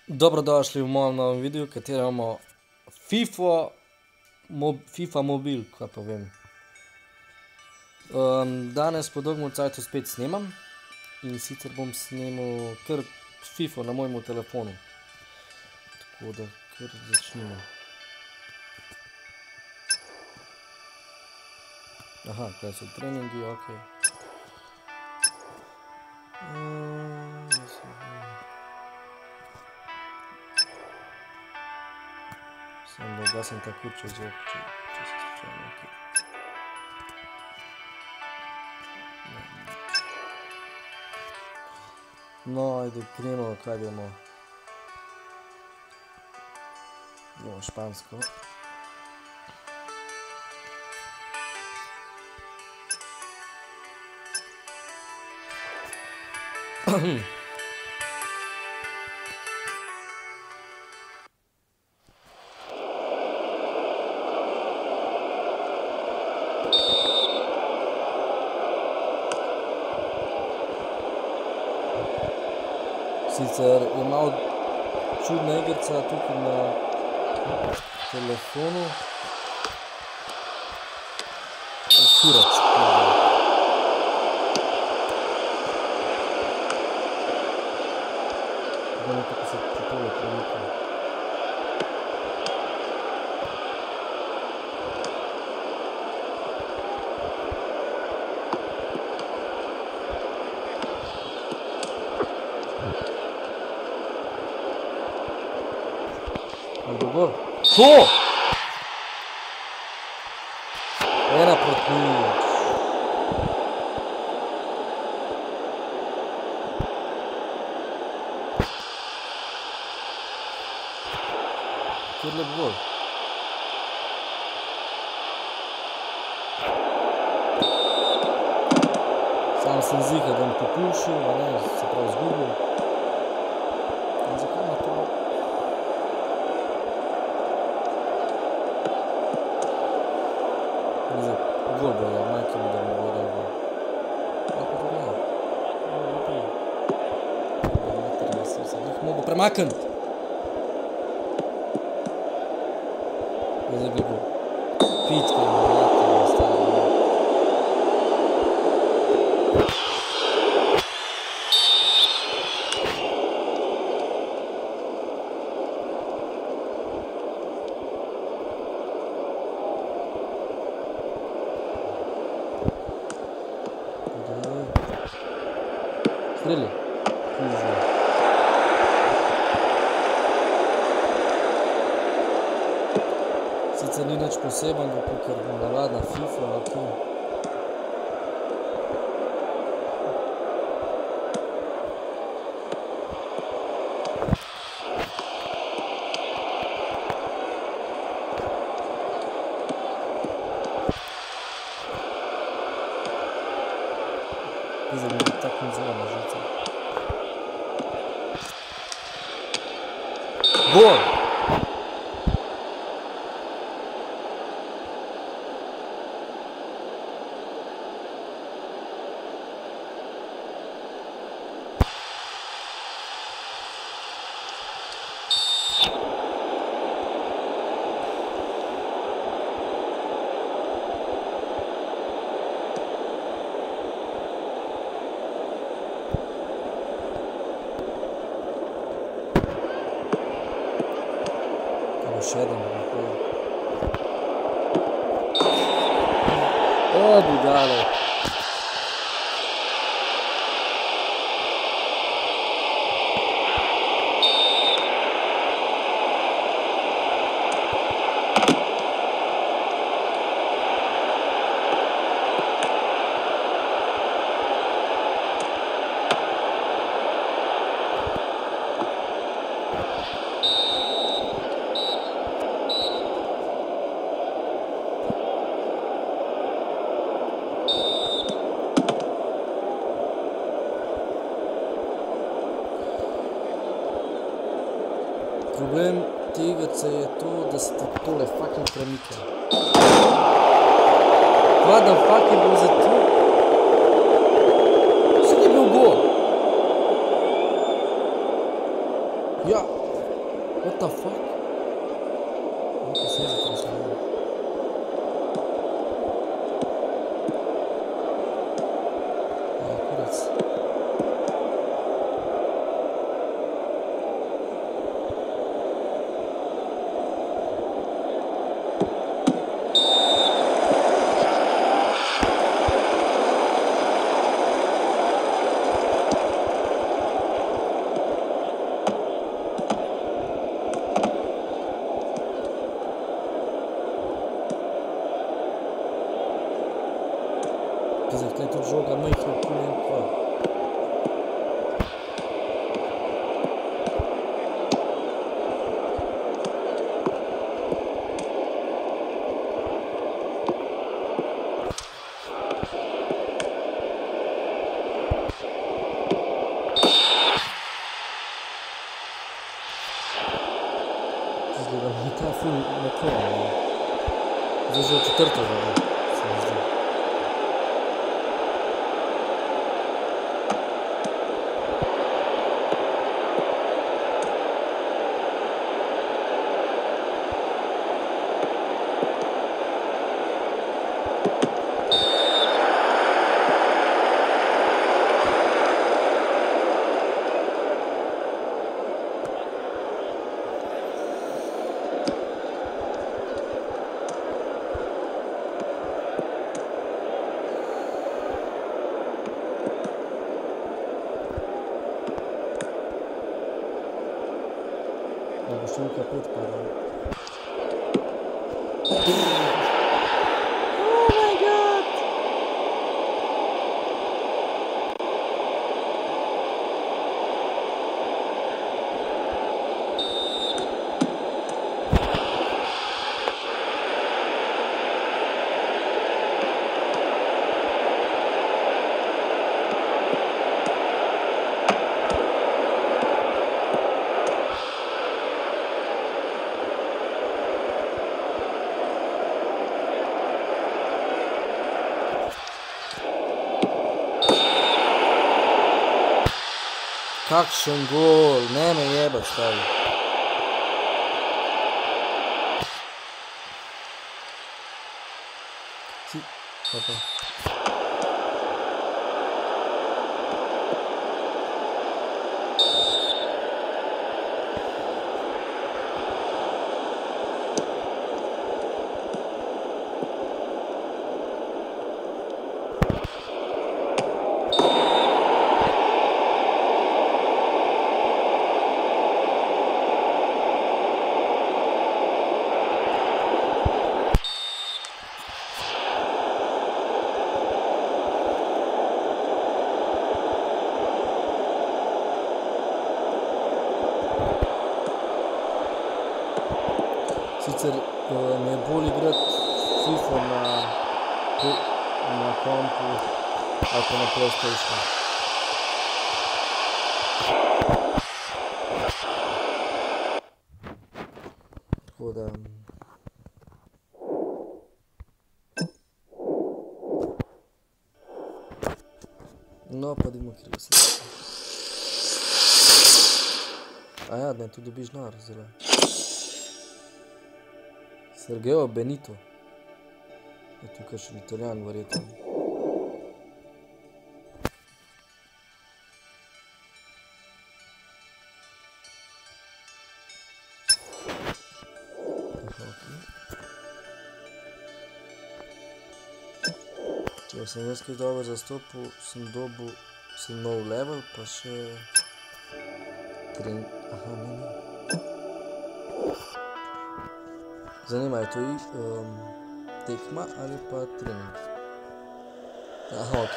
Dobrodošli v mojem novem videu, v katerem imamo FIFA mobil, kaj pa vem. Danes po dolgem cajtu spet snemam in sicer bom snemal kar FIFA na mojemu telefonu. Tako da kar začnimo. Aha, kaj so treningi, ok. Samo da sem ta kurčev zvok, če se slučajno nekaj. No, ajde, gremo, kaj bomo. Gremo špansko. Sicer je malo čudna igrica tukaj na telefonu. Kurac. Bomo tako se tole premikali. Dobro. To! 1:0. Kjer lep gol. Sam sem zihal, da bom popušil, a ne, se prav zgubil. In zakaj ima to? Gol bo je, majke mi da mi bo dal gol. Lahko to gleda. Da sem se njih mogo premaknit. Zdaj bi gol. Pička ima vrata da ostane. Streli. Sicer ni nič posebenega, kakor navadna FIFA, ok. Zdaj bi ta konzola na živce. Gol! Še jedan lahko. O, budalo. Problem tega je to, da se ti tole fucking premika. What the fuck je bilo za to? Vse je bil gol. Ja, What the fuck? Nekaj se je zatrasilo. Ja, kurac. Zdaj, tukaj tudi žoga majhna, tu ne vem kva. Izgleda mi ta ful naklonjena. Zdaj že v četrto žogo, se mi zdi. Da bo številka 5 padla. Oh my god! Kakšen gol, ne me jebat, stari. Kaj pa? Sicer mi je bolj igrati FIFA na kompu ali pa na PlayStation. Tako da... No, pa dimo, kjer se tako. Aja, ne, tu dobiš denar, zelo. Sergio Benito. Je tukaj še Italijan, verjetno. Če sem jaz kaj dobro zastopil, sem dobil, sem nov level, pa še... Aha, ne. Zanima, je to tekma ali pa trening? Aha, ok.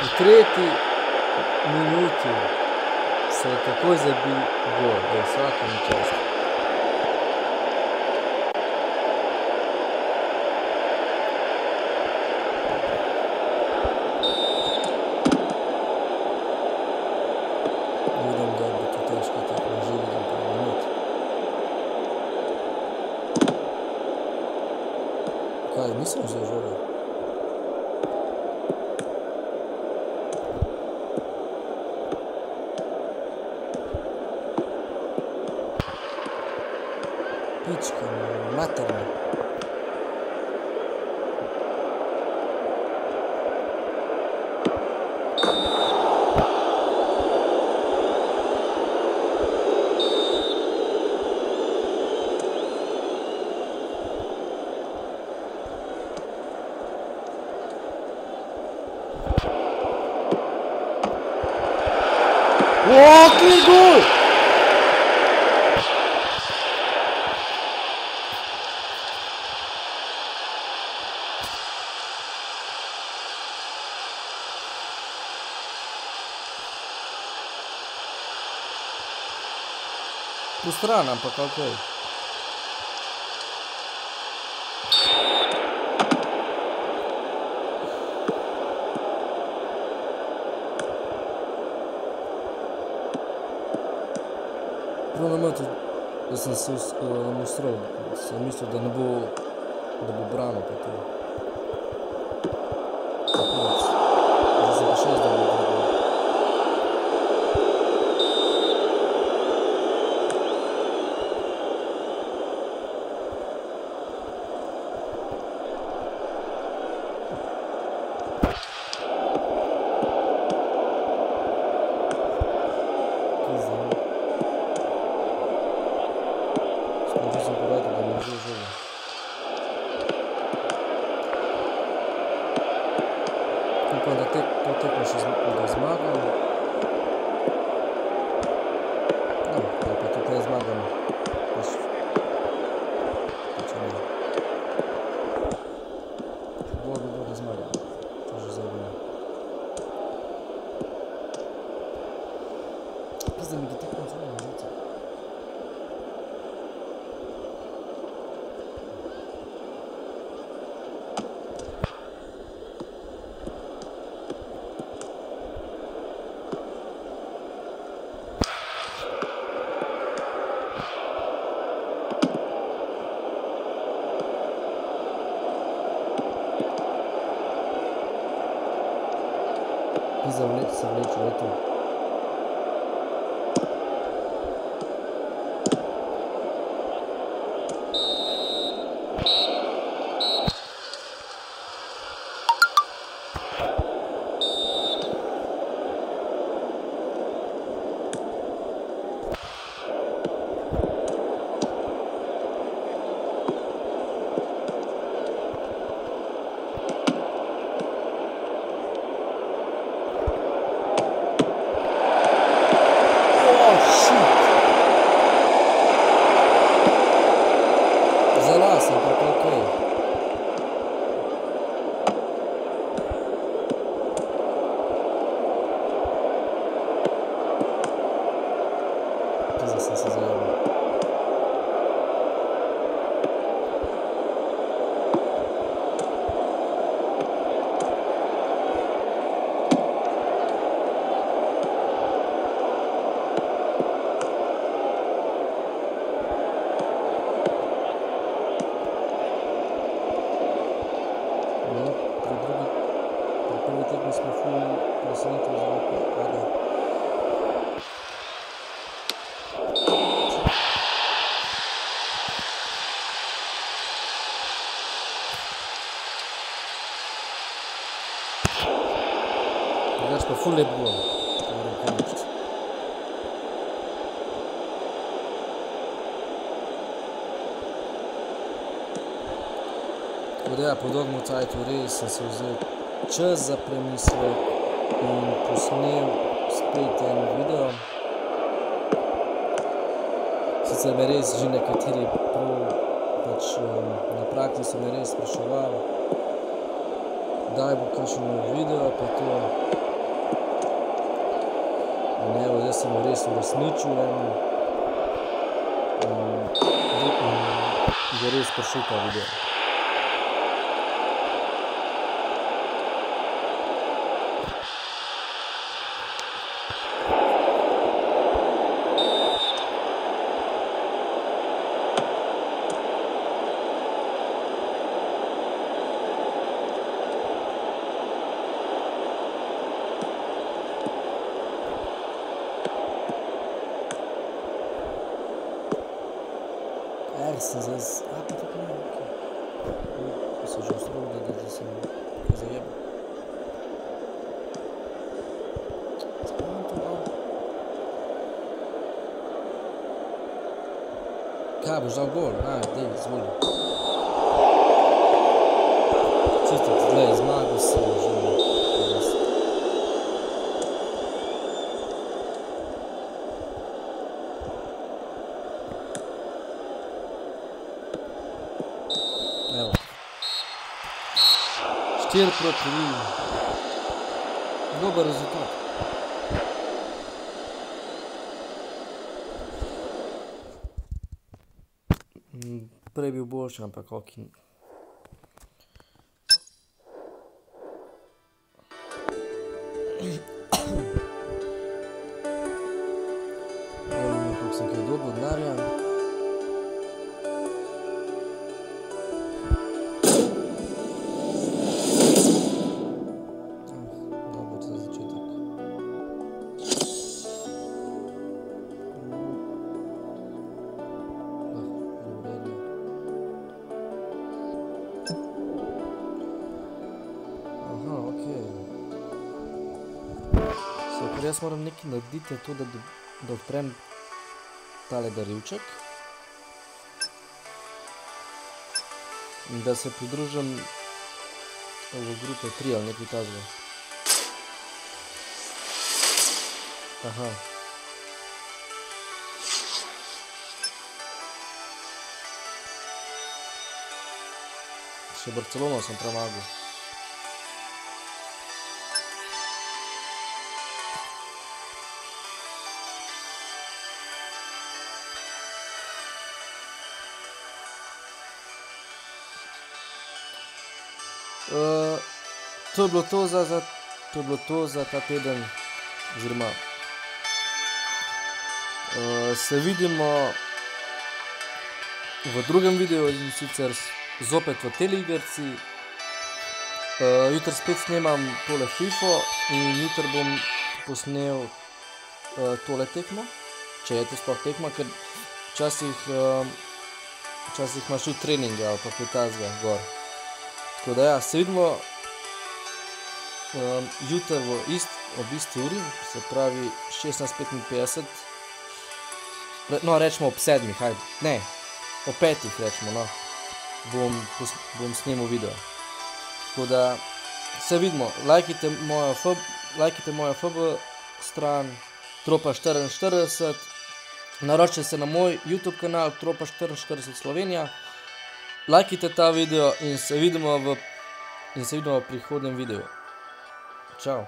V tretji minuti se je takoj zabil gol, vsaka mi čast. Vidim, da bo to težko tekmo, že Kaj, nisem vzel žoge. Pička, materna. O, que gol! Frustrano, ampak okej. Prav na metu, da sem se ustral, sem mislil, da bo branil pa to. Da sem pa še zdaj bil drugo. Upam, da to tekmo še zmagam. No, da pa tudi ne zmagam. Pač ne. Bilo bi bilo, da zmagam. To že zdaj bilo. Pizda mi ga tekmo zelo nazivca. Pizda se vleče, eto. Sem se zajebil. Pri prvi tekmi smo ful presenetili zelo kada. Drugač pa ful lep gol. Moram pomočiti. Tako da ja, po dolgem cajtu res sem se vzel čas za premislek in posnel spet en video. Sicer me res že nekateri pač na prakti so me res spraševali, kdaj bo kakšen nov video pa to. In evo, zdaj sem res uresničil in je res prišel ta video. sem zdaj... A, pa tako ne, okej. Ko se že ustrojil, da sem kaj zajebal. Zakaj to dal? Kaj, boš dal gol? Dej, izvoli. Čisto, glej, zmagal sem že. Evo. 4-3. Dober rezultat. Prej bil boljši, ampak okej. Ne vem, koliko sem kaj dobil denarja. Dobro za začetek. Aha, okej. Ker jaz moram nekaj narediti to, da odprem tale darilček. In da se pridružim v grupe 3 ali nekaj takega. Aha. Še Barcelono sem premagal. To je bilo to za ta teden, oziroma se vidimo v drugem videu in sicer zopet v teleigrci. Jutri spet snemam tole FIFO in jutri bom posnel tole tekmo, če je to sploh tekma, ker včasih imaš tudi treninge ali pa kaj takega gor. Tako da ja, se vidimo jutri ob isti uri, se pravi 16:55. No, rečemo ob 7, ne, ob 5 rečemo, no, bom snemal video. Tako da se vidimo, lajkajte mojo FB stran Tropa44, naročite se na moj YouTube kanal Tropa44 Slovenija, lajkajte ta video in se vidimo v prihodnjem videu. Čau.